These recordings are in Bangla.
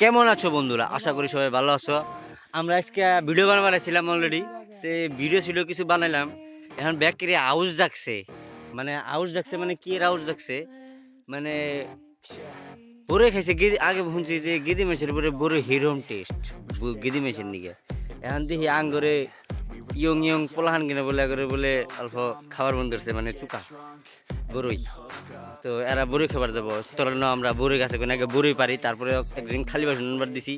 কেমন আছো বন্ধুরা? আশা করি সবাই ভালো আছো। আমরা আজকে ভিডিও বানাইছিলাম অলরেডি, তো ভিডিও ছিল কিছু বানাইলাম। এখন ব্যাক করে আউজ জাগছে, মানে আউজ জাগছে মানে কি এর আউজ জাগছে মানে বড়ে খাইছে আগে শুনছি যে গিদি মেছের পরে বড় হিরোম টেস্ট গিদি মেছের নিকে। এখন দেখি আঙ্গরে ইয়ং ইয়ং পোলাহান কিনা বলে করে বলে অল্প খাবার বন্ধ করছে, মানে চুকা বড়ই। তো এরা বড়ি খাবার দেবো তোর আমরা বড়ি গাছে কোনো আগে বড়ি পারি, তারপরে একদিন খালি বাসন আনবার দিছি,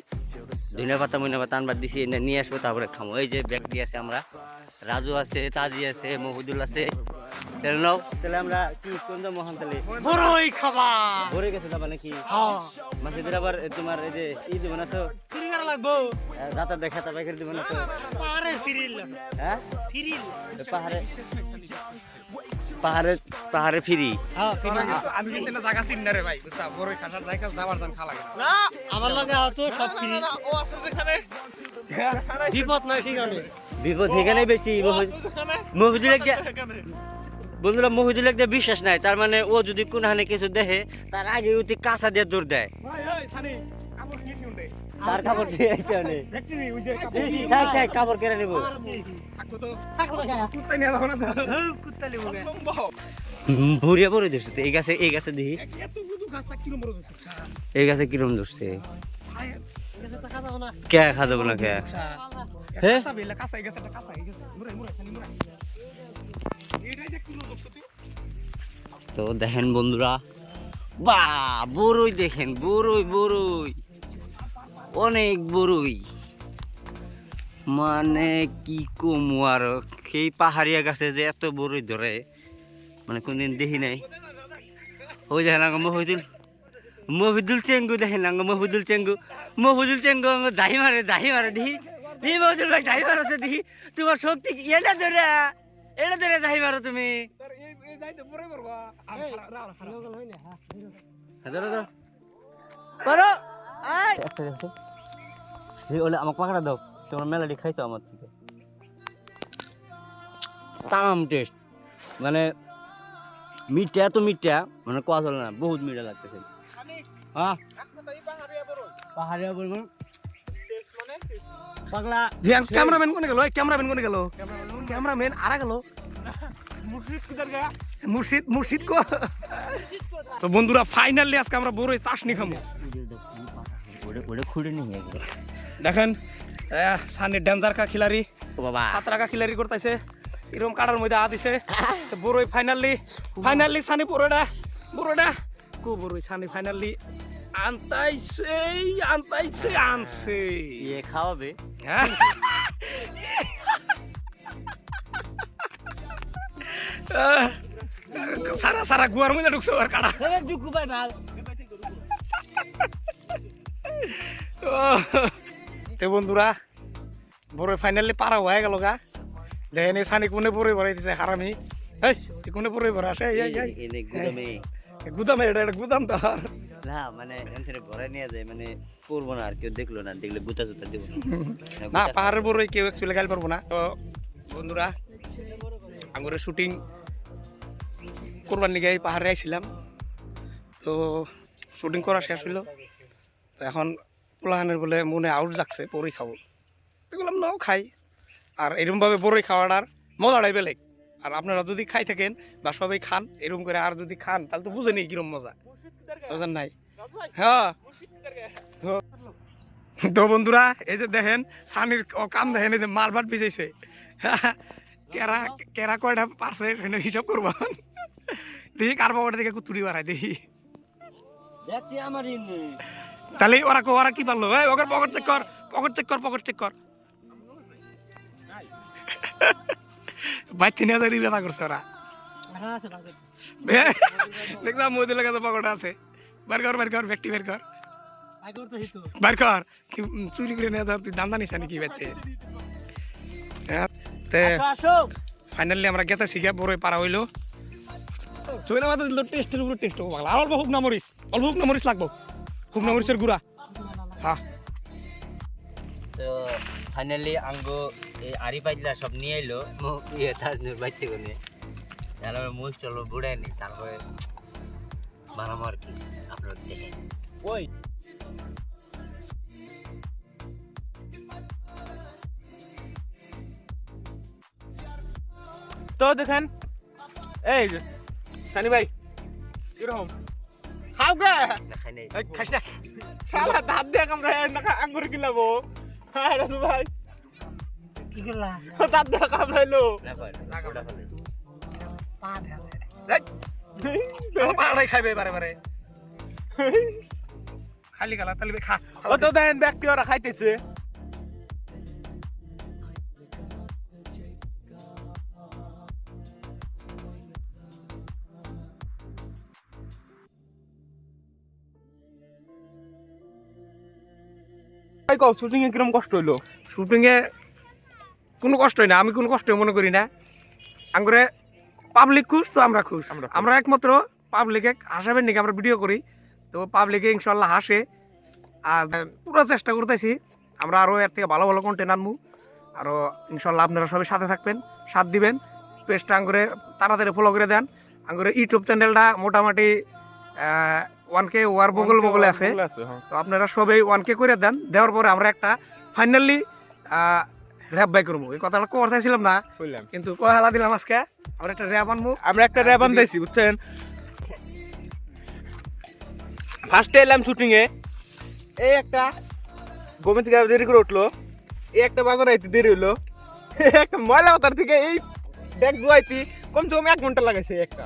ধনিয়া পাতা মইনা পাতা আনবার দিছি, এনে নিয়ে আসবো, তারপরে খামো। এই যে ব্যাগ দিয়ে আছে, আমরা রাজু আছে, তাজি আছে, মহুদুল আছে। তাহলে নাও, তাহলে আমরা কি কোন মহান তাহলে বড়ই খাবা বড়ি গেছে যাবা নাকি? হ্যাঁ মাসিদের আবার তোমার এই যে ই দেবো না তো, ফিরি করা লাগবো রাতা দেখা তা বাইকের দেবো না তো? পাহাড়ে ফিরিল হ্যাঁ ফিরিল পাহাড়ে পাহাড়ে পাহাড়ে ফিরি। হ্যাঁ আমি কিন্তু না জায়গা চিনি না রে ভাই, বুঝছা? বড়ই খাসার জায়গা দাবার দাম খা লাগে না আমার লগে হতো সব ফিরি ও আছে যেখানে বিপদ নয় ঠিকানে বিপদ এখানে বেশি। মহিদুল একটা বন্ধুরা, মহিদুল একটা বিশ্বাস নাই, তার মানে ও যদি কোন হানে কিছু দেখে তার আগে উঠে কাঁচা দিয়ে দৌড় দেয়। তার কাপড় দিয়ে আইতে হলে থাক থাক, কাপড় কেড়ে নেবো। কুত্তা নিয়ে যাবো না তো? কুত্তা লিবো ভুরিয়া পরে ধরছে তো এই গাছে, এই গাছে দেখি এত গুদু গাছটা কিরম বড় ধরছে? এই গাছে কিরম ধরছে। খাওয়া না কে খা দেবো না কে? হ্যাঁ? কাঁচা বেলা কাঁচা এই গাছটা কাঁচা এই গাছ মুরাই মুরাই ছানি মুরাই এটাই দেখ কিরম ধরছে তুই। তো দেখেন বন্ধুরা, বা বড়ই দেখেন, বড়ই বড়ই অনেক বড়ই, মানে কি কমু আর। সেই পাহাড়িয়া গাছে যে এত বড়ই ধরে মানে কোনদিন দেখি নাই। ওই দেখেন আঙ্গ মহিদুল, মহিদুল চেঙ্গু দেখেন আঙ্গ মহিদুল চেঙ্গু, মহিদুল চেঙ্গু আঙ্গ যাই মারে দিহি দিহি মহিদুল ভাই যাই মারছে দিহি। তোমার শক্তি কি এটা ধরে যাই মারো তুমি? তোর এই যাইতে পরে করবা আমি খারাপ ধরো ধরো করো। ওলে আমাকে পাকড়া দাও, তোমরা মেলাডি খাইছো আমার থেকে। তাম টেস্ট, মানে মিঠা, এত মিঠা মানে কোয়া চলে না, বহুত মিঠা লাগতেছে। হ্যাঁ পাহাড়িয়া বলবেন পাগলা। ক্যামেরাম্যান কোনে গেল? এই ক্যামেরাম্যান কোনে গেল? ক্যামেরাম্যান আরা গেল? মুর্শিদ কিদার গা মুর্শিদ কো? তো বন্ধুরা ফাইনালি আজকে আমরা বড়ই চাশনি খামু। ওটা খুঁড়ে নিয়ে গেল দেখেন সানি ডেঞ্জার কা খিলাড়ি, ও বাবা। খাতরা কা খিলাড়ি করতেছে, এরকম কাটার মধ্যে দিছে। তো বড়ই ফাইনালি সানি বড়টা কো বড়ই সানি ফাইনালি আনছে ইয়ে খাওয়াবে। হ্যাঁ? সারা গুয়ার মধ্যে ঢুকছে আর কাটা। দুঃখ পাই ভাল। তো বন্ধুরা বড়ই ফাইনালি পারা হয়ে গেল গা। দেখেন এই সানি কোনে বড়ই ভরাই দিছে হারামি। এই তুই কোনে বড়ই ভরা আসে? গুদামে এটা গুদাম তো আর না, মানে এখানে ভরে নিয়ে যায়, মানে করবো না আর, কেউ দেখলো না, দেখলে গুতা জুতা দেবো না। পাহাড়ের বড়ই কেউ একচুয়ালি গাইল পারবো না। তো বন্ধুরা আঙ্গুরে শুটিং করবার নিয়ে এই পাহাড়ে আইছিলাম, তো শুটিং করা শেষ হইলো। তো এখন পোলাহানের বলে মনে আউট যাচ্ছে বড়ই খাবো, তো বললাম নাও খাই। আর এরকমভাবে বড়ই খাওয়াটার মজাটাই বেলেগ। আর আপনারা যদি খাই থাকেন বা সবাই খান এরকম করে, আর যদি খান তাহলে তো বুঝেনি কিরম মজা, বুঝেন নাই? হ্যাঁ। তো বন্ধুরা এই যে দেখেন সানির কাম দেখেন, এই যে মালবাট বিছাইছে। কেরা কয়টা পারছে হিসাব করবো। দেখি কার বাবার দিকে কুতুড়ি বাড়ায় দেখি। তাহলে ওরা কি পারলো? ওকে পকেট চেক কর। ভাই 3000 ইরাদা করছে ওরা। দেখলাম মোদিলের কাছে পকেট আছে। বের কর ব্যক্তি বের কর। চুরি করে নিয়ে যাও, তুই দান্দা নিস নাকি বেচে? ফাইনালি আমরা গেতে শিখে বড়ই পারা হইলো। চুইনা মাথা দিল টেস্টের উপরে টেস্ট হবো। আর অল্প শুকনা মরিচ লাগবো, শুকনা মরিচের গুঁড়া। হ্যাঁ তো ফাইনালি আঙ্গো এই আড়ি পাইলা সব নিয়ে এলো ইয়ে তাজনুর বাইতে কোনে, তাহলে মুখ চলো বুড়াই নি, তারপরে বানাবো আর কি। আপনারা দেখেন ওই তো দেখেন এই যে সানি ভাই কিরকম খাও গে দেখাই নাই এই, খাস না শালা দাঁত দিয়ে আমরা আঙ্গুর কিলাবো হ্যাঁ রাসু ভাই কি করলা দাঁত দিয়ে কামড়াইলো না কয় না ওটা ফেলে। পা দেয়া পাহাড়াই খাইবে বারে বারে খালি গালা তাহলে খা ও তো দেন ব্যক্তি ওরা খাইতেছে ভাই কও শুটিং এ কিরকম কষ্ট হইলো শুটিংয়ে কোনো কষ্টই না আমি কোনো কষ্টই মনে করি না আঙ্গুরে পাবলিক খুশ তো আমরা খুশ আমরা একমাত্র পাবলিকে হাসাবেন নাকি আমরা ভিডিও করি তো পাবলিকে ইনশাল্লাহ হাসে আর পুরো চেষ্টা করতেছি আমরা আরও এর থেকে ভালো ভালো কন্টেন্ট আনবো আরও ইনশাল্লাহ আপনারা সবাই সাথে থাকবেন সাথ দিবেন পেজটা আঙ্গুরে তাড়াতাড়ি ফলো করে দেন আঙ্গুরে ইউটিউব চ্যানেলটা মোটামুটি 1K ওয়ার বগলে আছে তো আপনারা সবাই 1K করে দেন দেওয়ার পরে আমরা একটা ফাইনালি র্যাপ বাই করবো এই কথাটা কবার চাইছিলাম না বললাম কিন্তু কয়লা দিলাম আজকে আমরা একটা র্যাপ আনবো আমরা একটা র্যাব আনতেছি বুঝছেন ফার্স্টে এলাম শুটিং এ এই একটা গোবিন্দ থেকে দেরি করে উঠলো এই একটা বাজার আইতে দেরি হলো একটা ময়লা কথার থেকে এই ব্যাগ ধোয়াইতি কমসে কম 1 ঘন্টা লাগাইছে একটা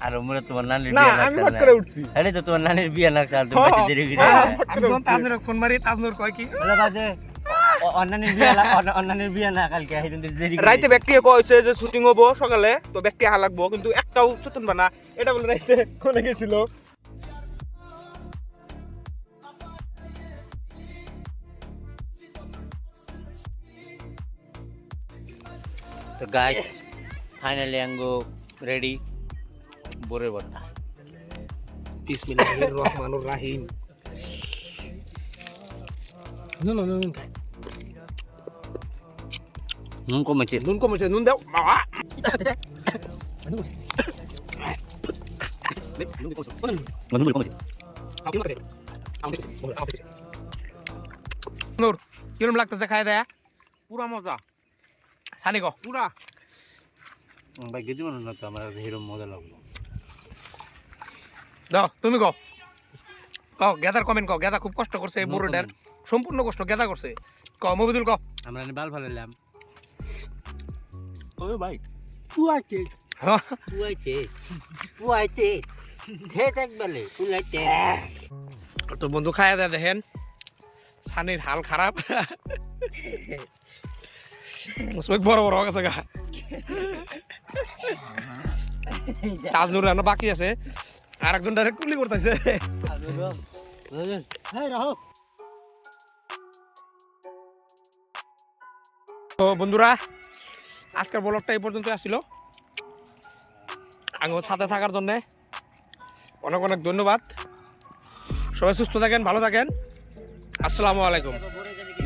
আর ওমরে তোমার নানির না বিয়া আমি লাগছে ফট না করে উঠছি আরে তো তোমার নানির বিয়া লাগছে আর তুমি হ্যাঁ, বাড়িতে দেরি করে হ্যাঁ। আমি যখন তাজনুর ফোন মারি তাজনুর কয় কি বলে বাজে অন্যান্যের বিয়া না কালকে এই জন্য দেরি করে রাইতে ব্যক্তি কইছে যে শুটিং হবো সকালে তো ব্যক্তি হা লাগবো কিন্তু একটাও চতুন বানা এটা বলে রাইতে কোনে গেছিল তো গাইস ফাইনালি আঙ্গো রেডি বোরের ভর্তা বিসমিল্লাহির রহমানির রহিম নুন কমেছে নুন কমেছে নুন দাও বাবা নুন কমেছে নূর কিরম লাগতেছে খাই দেয়া পুরা মজা সানি গো পুরা ভাই গেদি মনে না তো আমার কাছে হিরো মজা লাগলো দাও তুমি গো কও গেদার কমেন্ট কও গেদা খুব কষ্ট করছে এই No বুড়োটার comment. সম্পূর্ণ কষ্ট গেদা করছে কও মবিদুল কও আমরা বাল ফালাইলাম ও ভাই পুয়াইতে হ্যাঁ। পুয়াইতে ঠে দেখ বলে পুলাইতে তো বন্ধু খায় দেয়া দেখেন সানির হাল খারাপ চোখ বড় বড় হয়ে গেছে গা তাজনুর রান্না বাকি আছে আর একজন ডাইরেক্ট কুলি করতেছে হ্যাঁ রাহো তো বন্ধুরা আজকের ব্লগটা এই পর্যন্ত আসছিল আমার সাথে থাকার জন্য অনেক অনেক ধন্যবাদ সবাই সুস্থ থাকেন ভালো থাকেন আসসালামু আলাইকুম বড় জানি কি